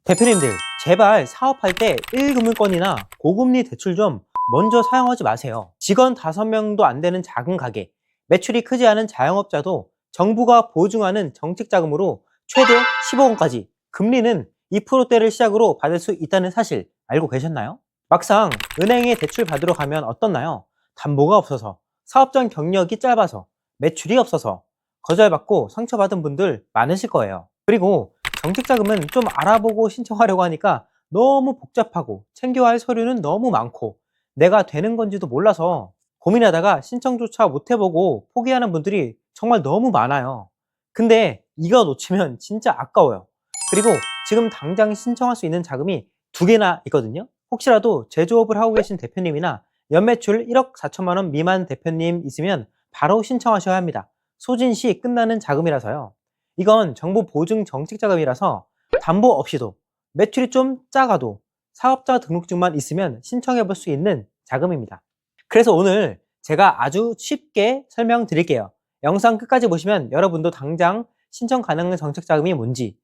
대표님들, 제발 사업할 때 1금융권이나 고금리 대출 좀 먼저 사용하지 마세요. 직원 5명도 안 되는 작은 가게, 매출이 크지 않은 자영업자도 정부가 보증하는 정책자금으로 최대 10억 원까지 금리는 2%대를 시작으로 받을 수 있다는 사실 알고 계셨나요? 막상 은행에 대출 받으러 가면 어떻나요? 담보가 없어서, 사업장 경력이 짧아서, 매출이 없어서 거절받고 상처받은 분들 많으실 거예요. 그리고 정책자금은 좀 알아보고 신청하려고 하니까 너무 복잡하고 챙겨야 할 서류는 너무 많고 내가 되는 건지도 몰라서 고민하다가 신청조차 못 해보고 포기하는 분들이 정말 너무 많아요. 근데 이거 놓치면 진짜 아까워요. 그리고 지금 당장 신청할 수 있는 자금이 2개나 있거든요. 혹시라도 제조업을 하고 계신 대표님이나 연매출 1억 4천만 원 미만 대표님 있으면 바로 신청하셔야 합니다. 소진 시 끝나는 자금이라서요. 이건 정부 보증 정책 자금이라서 담보 없이도 매출이 좀 작아도 사업자 등록증만 있으면 신청해 볼 수 있는 자금입니다. 그래서 오늘 제가 아주 쉽게 설명드릴게요. 영상 끝까지 보시면 여러분도 당장 신청 가능한 정책 자금이 뭔지,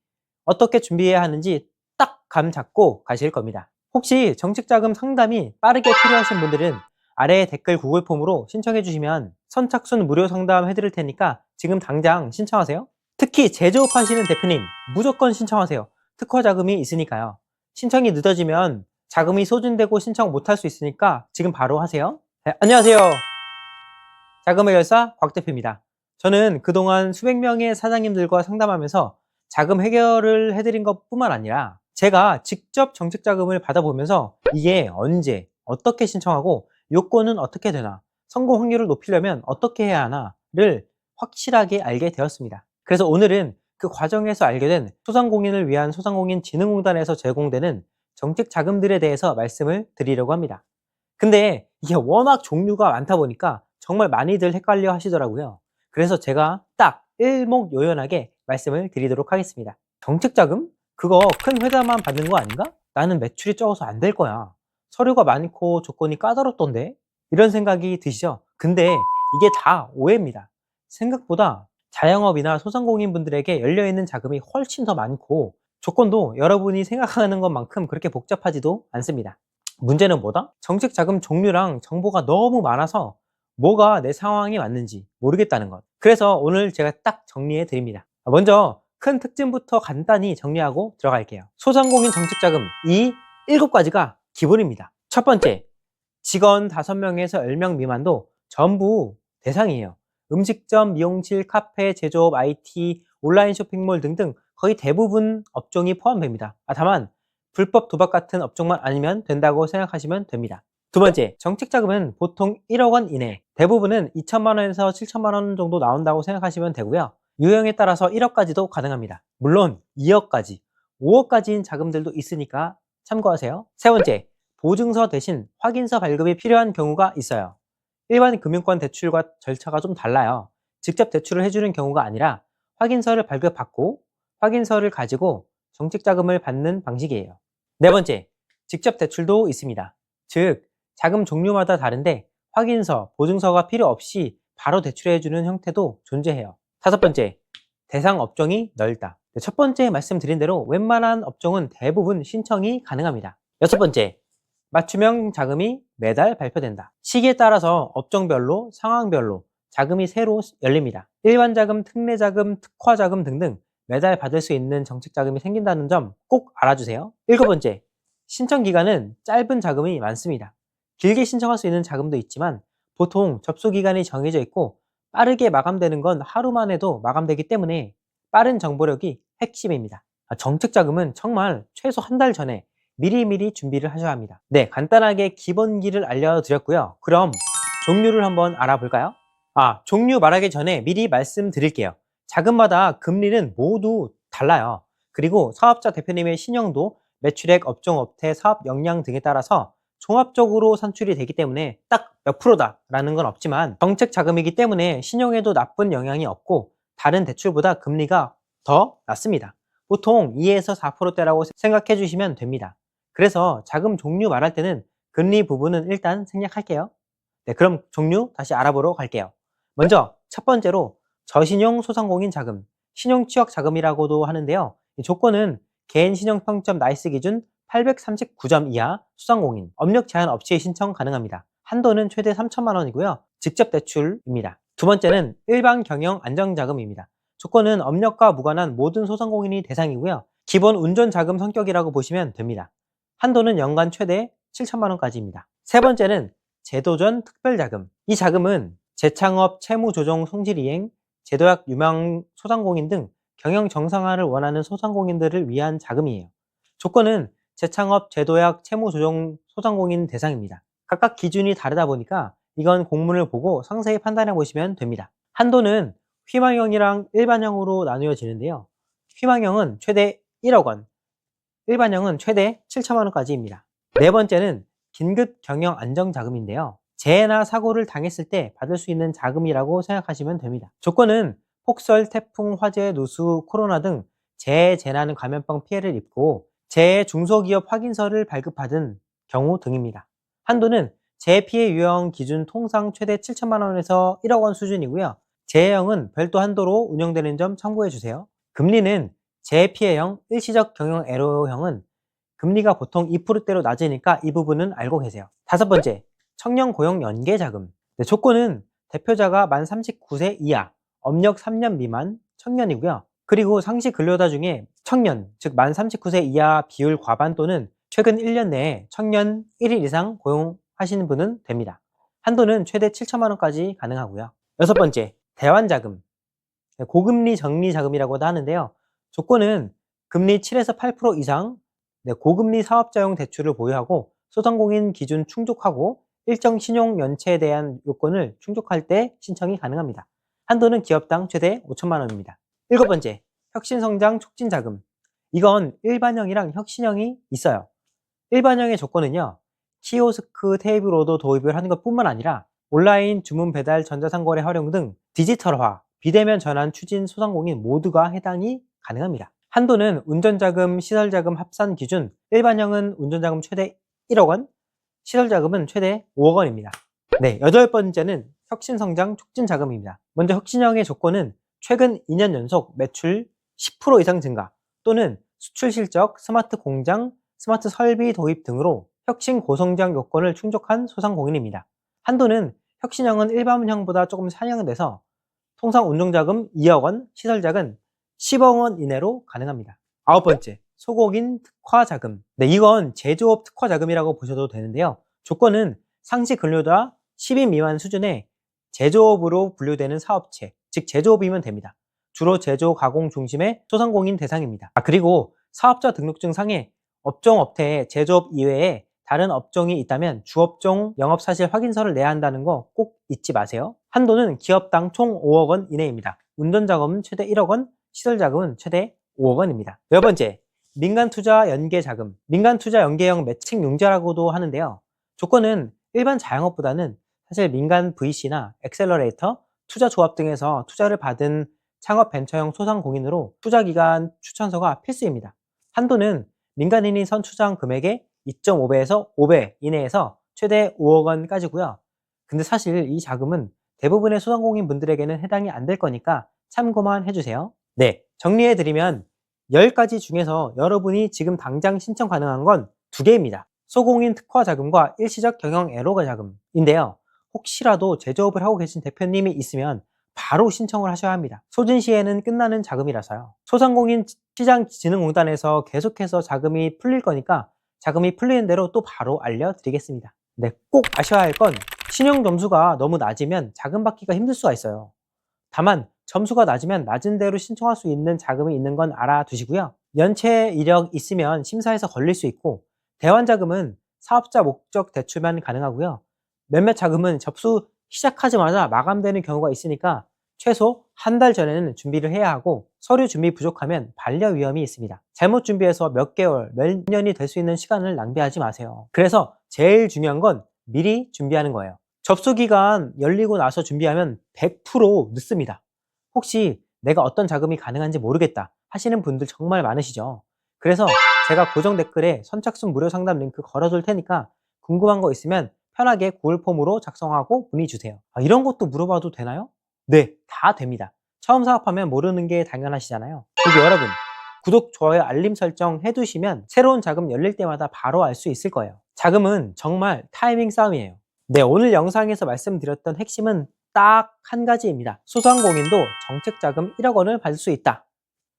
어떻게 준비해야 하는지 딱 감 잡고 가실 겁니다. 혹시 정책 자금 상담이 빠르게 필요하신 분들은 아래 댓글 구글 폼으로 신청해 주시면 선착순 무료 상담 해드릴 테니까 지금 당장 신청하세요. 특히 제조업 하시는 대표님 무조건 신청하세요. 특허 자금이 있으니까요. 신청이 늦어지면 자금이 소진되고 신청 못할 수 있으니까 지금 바로 하세요. 네, 안녕하세요. 자금 해결사 곽 대표입니다. 저는 그동안 수백 명의 사장님들과 상담하면서 자금 해결을 해드린 것 뿐만 아니라 제가 직접 정책 자금을 받아보면서 이게 언제 어떻게 신청하고 요건은 어떻게 되나, 성공 확률을 높이려면 어떻게 해야 하나를 확실하게 알게 되었습니다. 그래서 오늘은 그 과정에서 알게 된 소상공인을 위한 소상공인진흥공단에서 제공되는 정책 자금들에 대해서 말씀을 드리려고 합니다. 근데 이게 워낙 종류가 많다 보니까 정말 많이들 헷갈려 하시더라고요. 그래서 제가 딱 일목요연하게 말씀을 드리도록 하겠습니다. 정책자금? 그거 큰 회사만 받는 거 아닌가? 나는 매출이 적어서 안 될 거야. 서류가 많고 조건이 까다롭던데? 이런 생각이 드시죠? 근데 이게 다 오해입니다. 생각보다 자영업이나 소상공인 분들에게 열려있는 자금이 훨씬 더 많고 조건도 여러분이 생각하는 것만큼 그렇게 복잡하지도 않습니다. 문제는 뭐다? 정책 자금 종류랑 정보가 너무 많아서 뭐가 내 상황에 맞는지 모르겠다는 것. 그래서 오늘 제가 딱 정리해 드립니다. 먼저 큰 특징부터 간단히 정리하고 들어갈게요. 소상공인 정책 자금 이 7가지가 기본입니다. 첫 번째, 직원 5명에서 10명 미만도 전부 대상이에요. 음식점, 미용실, 카페, 제조업, IT, 온라인 쇼핑몰 등등 거의 대부분 업종이 포함됩니다. 다만 불법 도박 같은 업종만 아니면 된다고 생각하시면 됩니다. 두 번째, 정책자금은 보통 1억 원 이내, 대부분은 2천만 원에서 7천만 원 정도 나온다고 생각하시면 되고요. 유형에 따라서 1억까지도 가능합니다. 물론 2억까지, 5억까지인 자금들도 있으니까 참고하세요. 세 번째, 보증서 대신 확인서 발급이 필요한 경우가 있어요. 일반 금융권 대출과 절차가 좀 달라요. 직접 대출을 해주는 경우가 아니라 확인서를 발급받고 확인서를 가지고 정책자금을 받는 방식이에요. 네 번째, 직접 대출도 있습니다. 즉, 자금 종류마다 다른데 확인서, 보증서가 필요 없이 바로 대출해주는 형태도 존재해요. 다섯 번째, 대상 업종이 넓다. 첫 번째 말씀드린 대로 웬만한 업종은 대부분 신청이 가능합니다. 여섯 번째, 맞춤형 자금이 매달 발표된다. 시기에 따라서 업종별로, 상황별로 자금이 새로 열립니다. 일반 자금, 특례 자금, 특화 자금 등등 매달 받을 수 있는 정책 자금이 생긴다는 점 꼭 알아주세요. 일곱 번째, 신청 기간은 짧은 자금이 많습니다. 길게 신청할 수 있는 자금도 있지만 보통 접수 기간이 정해져 있고 빠르게 마감되는 건 하루만 해도 마감되기 때문에 빠른 정보력이 핵심입니다. 정책 자금은 정말 최소 한 달 전에 미리미리 준비를 하셔야 합니다. 네, 간단하게 기본기를 알려드렸고요. 그럼 종류를 한번 알아볼까요? 종류 말하기 전에 미리 말씀드릴게요. 자금마다 금리는 모두 달라요. 그리고 사업자 대표님의 신용도, 매출액, 업종, 업태, 사업 역량 등에 따라서 종합적으로 산출이 되기 때문에 딱 몇 프로다라는 건 없지만 정책 자금이기 때문에 신용에도 나쁜 영향이 없고 다른 대출보다 금리가 더 낮습니다. 보통 2에서 4%대라고 생각해 주시면 됩니다. 그래서 자금 종류 말할 때는 금리 부분은 일단 생략할게요. 네, 그럼 종류 다시 알아보러 갈게요. 먼저 첫 번째로 저신용 소상공인 자금, 신용 취약 자금이라고도 하는데요. 이 조건은 개인 신용 평점 나이스 기준 839점 이하 소상공인, 업력 제한 없이 신청 가능합니다. 한도는 최대 3천만 원이고요. 직접 대출입니다. 두 번째는 일반 경영 안정자금입니다. 조건은 업력과 무관한 모든 소상공인이 대상이고요. 기본 운전자금 성격이라고 보시면 됩니다. 한도는 연간 최대 7천만 원까지입니다. 세 번째는 제도전 특별자금. 이 자금은 재창업, 채무조정, 성실이행, 제도약 유망 소상공인 등 경영 정상화를 원하는 소상공인들을 위한 자금이에요. 조건은 재창업, 제도약, 채무조정 소상공인 대상입니다. 각각 기준이 다르다 보니까 이건 공문을 보고 상세히 판단해 보시면 됩니다. 한도는 희망형이랑 일반형으로 나누어지는데요. 희망형은 최대 1억 원, 일반형은 최대 7천만 원까지입니다. 네 번째는 긴급 경영 안정자금인데요. 재해나 사고를 당했을 때 받을 수 있는 자금이라고 생각하시면 됩니다. 조건은 폭설, 태풍, 화재, 누수, 코로나 등 재해, 재난, 감염병 피해를 입고 재해 중소기업 확인서를 발급받은 경우 등입니다. 한도는 재해 피해 유형 기준 통상 최대 7천만 원에서 1억 원 수준이고요. 재해형은 별도 한도로 운영되는 점 참고해 주세요. 금리는 재해 피해형, 일시적 경영 애로형은 금리가 보통 2%대로 낮으니까 이 부분은 알고 계세요. 다섯 번째, 청년 고용 연계 자금. 조건은 대표자가 만 39세 이하, 업력 3년 미만 청년이고요. 그리고 상시 근로자 중에 청년, 즉 만 39세 이하 비율 과반 또는 최근 1년 내에 청년 1일 이상 고용하시는 분은 됩니다. 한도는 최대 7천만 원까지 가능하고요. 여섯 번째, 대환자금. 고금리 정리 자금이라고도 하는데요. 조건은 금리 7에서 8% 이상, 고금리 사업자용 대출을 보유하고 소상공인 기준 충족하고 일정 신용 연체에 대한 요건을 충족할 때 신청이 가능합니다. 한도는 기업당 최대 5천만 원입니다. 일곱 번째, 혁신성장 촉진자금. 이건 일반형이랑 혁신형이 있어요. 일반형의 조건은요, 키오스크, 테이블 오더 도입을 하는 것뿐만 아니라 온라인 주문 배달, 전자상거래 활용 등 디지털화, 비대면 전환 추진 소상공인 모두가 해당이 가능합니다. 한도는 운전자금, 시설자금 합산 기준, 일반형은 운전자금 최대 1억 원, 시설자금은 최대 5억 원입니다. 네, 여덟 번째는 혁신성장 촉진자금입니다. 먼저 혁신형의 조건은 최근 2년 연속 매출 10% 이상 증가 또는 수출 실적, 스마트 공장, 스마트 설비 도입 등으로 혁신 고성장 요건을 충족한 소상공인입니다. 한도는 혁신형은 일반형보다 조금 상향돼서 통상 운영자금 2억 원, 시설자금 10억 원 이내로 가능합니다. 아홉 번째, 소공인 특화자금. 네, 이건 제조업 특화자금이라고 보셔도 되는데요. 조건은 상시 근로자 10인 미만 수준의 제조업으로 분류되는 사업체, 즉 제조업이면 됩니다. 주로 제조, 가공 중심의 소상공인 대상입니다. 그리고 사업자 등록증 상에 업종 업태에 제조업 이외에 다른 업종이 있다면 주업종 영업사실 확인서를 내야 한다는 거 꼭 잊지 마세요. 한도는 기업당 총 5억 원 이내입니다. 운전자금은 최대 1억 원, 시설자금은 최대 5억 원입니다. 네 번째, 민간투자 연계자금. 민간투자 연계형 매칭 융자라고도 하는데요. 조건은 일반 자영업보다는 사실 민간 VC나 엑셀러레이터, 투자조합 등에서 투자를 받은 창업 벤처형 소상공인으로 투자기간 추천서가 필수입니다. 한도는 민간인이 선추정 금액의 2.5배에서 5배 이내에서 최대 5억 원까지고요. 근데 사실 이 자금은 대부분의 소상공인 분들에게는 해당이 안 될 거니까 참고만 해주세요. 네, 정리해드리면 10가지 중에서 여러분이 지금 당장 신청 가능한 건 2개입니다. 소공인 특화 자금과 일시적 경영 애로가 자금인데요. 혹시라도 제조업을 하고 계신 대표님이 있으면 바로 신청을 하셔야 합니다. 소진 시에는 끝나는 자금이라서요. 소상공인 시장진흥공단에서 계속해서 자금이 풀릴 거니까 자금이 풀리는 대로 또 바로 알려드리겠습니다. 네, 꼭 아셔야 할 건 신용 점수가 너무 낮으면 자금 받기가 힘들 수가 있어요. 다만 점수가 낮으면 낮은 대로 신청할 수 있는 자금이 있는 건 알아두시고요. 연체 이력 있으면 심사에서 걸릴 수 있고, 대환자금은 사업자 목적 대출만 가능하고요. 몇몇 자금은 접수 시작하자마자 마감되는 경우가 있으니까 최소 한 달 전에는 준비를 해야 하고, 서류 준비 부족하면 반려 위험이 있습니다. 잘못 준비해서 몇 개월, 몇 년이 될 수 있는 시간을 낭비하지 마세요. 그래서 제일 중요한 건 미리 준비하는 거예요. 접수기간 열리고 나서 준비하면 100% 늦습니다. 혹시 내가 어떤 자금이 가능한지 모르겠다 하시는 분들 정말 많으시죠? 그래서 제가 고정 댓글에 선착순 무료 상담 링크 걸어둘 테니까 궁금한 거 있으면 편하게 구글 폼으로 작성하고 문의 주세요. 이런 것도 물어봐도 되나요? 네, 다 됩니다. 처음 사업하면 모르는 게 당연하시잖아요. 그리고 여러분, 구독, 좋아요, 알림 설정 해두시면 새로운 자금 열릴 때마다 바로 알 수 있을 거예요. 자금은 정말 타이밍 싸움이에요. 네, 오늘 영상에서 말씀드렸던 핵심은 딱 한 가지입니다. 소상공인도 정책자금 1억 원을 받을 수 있다.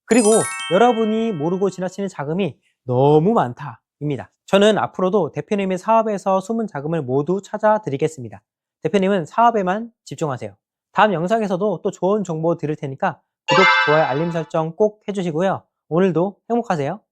그리고 여러분이 모르고 지나치는 자금이 너무 많다입니다. 저는 앞으로도 대표님의 사업에서 숨은 자금을 모두 찾아드리겠습니다. 대표님은 사업에만 집중하세요. 다음 영상에서도 또 좋은 정보 드릴 테니까 구독, 좋아요, 알림 설정 꼭 해주시고요. 오늘도 행복하세요.